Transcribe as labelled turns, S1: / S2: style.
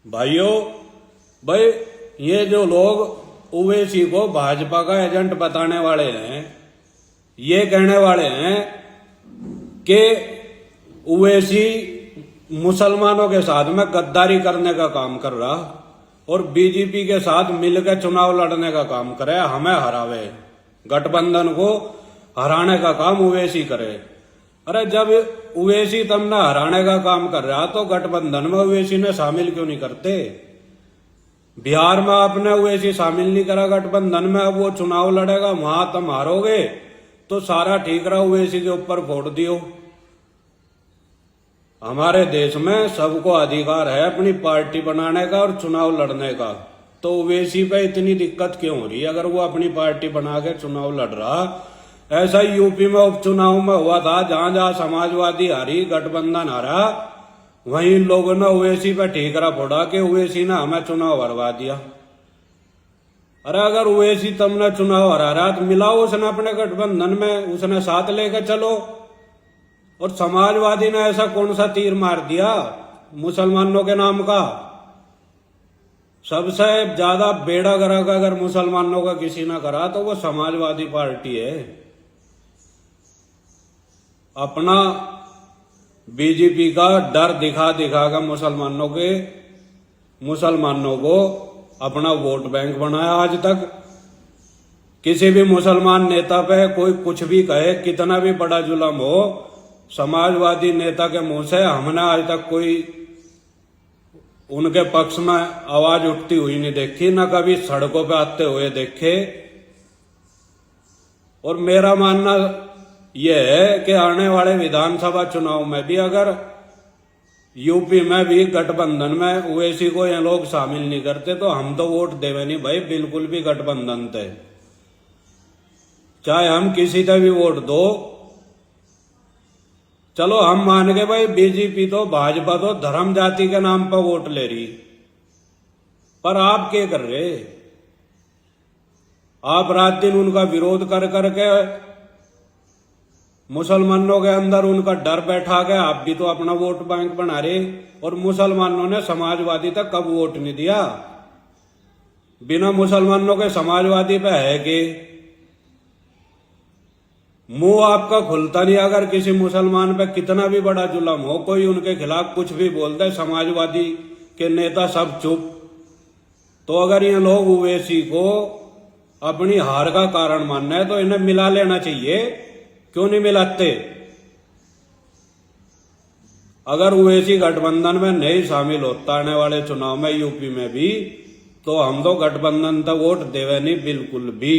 S1: भाइयों, भाई ये जो लोग ओवैसी को भाजपा का एजेंट बताने वाले हैं, ये कहने वाले हैं कि ओवैसी मुसलमानों के साथ में गद्दारी करने का काम कर रहा और बीजेपी के साथ मिलकर चुनाव लड़ने का काम करे, हमें हरावे, गठबंधन को हराने का काम ओवैसी करे। अरे जब ओवैसी तुमने हराने का काम कर रहा तो गठबंधन में ओवैसी ने शामिल क्यों नहीं करते? बिहार में आपने ओवैसी शामिल नहीं करा गठबंधन में, अब वो चुनाव लड़ेगा, वहां तुम हारोगे तो सारा ठीक रहा, ओवैसी के ऊपर वोट दियो। हमारे देश में सबको अधिकार है अपनी पार्टी बनाने का और चुनाव लड़ने का, तो ओवैसी पे इतनी दिक्कत क्यों हो रही है? अगर वो अपनी पार्टी बना के चुनाव लड़ रहा, ऐसा ही यूपी में उपचुनाव में हुआ था, जहां जहां समाजवादी हारी, गठबंधन हारा, वहीं लोगों ने ओवैसी पे ठीकरा फोड़ा कि ओवैसी ने हमें चुनाव हरवा दिया। अरे अगर ओवैसी तुमने चुनाव हरा रहा तो मिलाओ उसने अपने गठबंधन में, उसने साथ लेकर चलो। और समाजवादी ने ऐसा कौन सा तीर मार दिया मुसलमानों के नाम का? सबसे ज्यादा बेड़ा गर्क अगर मुसलमानों का किसी ने करा तो वो समाजवादी पार्टी है। अपना बीजेपी का डर दिखा दिखा कर मुसलमानों को अपना वोट बैंक बनाया। आज तक किसी भी मुसलमान नेता पे कोई कुछ भी कहे, कितना भी बड़ा जुल्म हो, समाजवादी नेता के मुंह से हमने आज तक कोई उनके पक्ष में आवाज उठती हुई नहीं देखी, न कभी सड़कों पे आते हुए देखे। और मेरा मानना यह है कि आने वाले विधानसभा चुनाव में भी अगर यूपी में भी गठबंधन में ओवैसी को ये लोग शामिल नहीं करते तो हम तो वोट देवे नहीं भाई, बिल्कुल भी गठबंधन थे, चाहे हम किसी का भी वोट दो। चलो हम मान के भाई बीजेपी तो भाजपा तो धर्म जाति के नाम पर वोट ले रही, पर आप क्या कर रहे? आप रात दिन उनका विरोध कर करके मुसलमानों के अंदर उनका डर बैठा गया, आप भी तो अपना वोट बैंक बना रहे। और मुसलमानों ने समाजवादी तक कब वोट नहीं दिया? बिना मुसलमानों के समाजवादी पे है कि मुंह आपका खुलता नहीं। अगर किसी मुसलमान पे कितना भी बड़ा जुल्म हो, कोई उनके खिलाफ कुछ भी बोलता है, समाजवादी के नेता सब चुप। तो अगर ये लोग ओवैसी को अपनी हार का कारण मानना है तो इन्हें मिला लेना चाहिए, क्यों नहीं मिलाते? अगर ओवैसी गठबंधन में नहीं शामिल होता आने वाले चुनाव में यूपी में भी, तो हम तो गठबंधन तक वोट देवे नहीं बिल्कुल भी।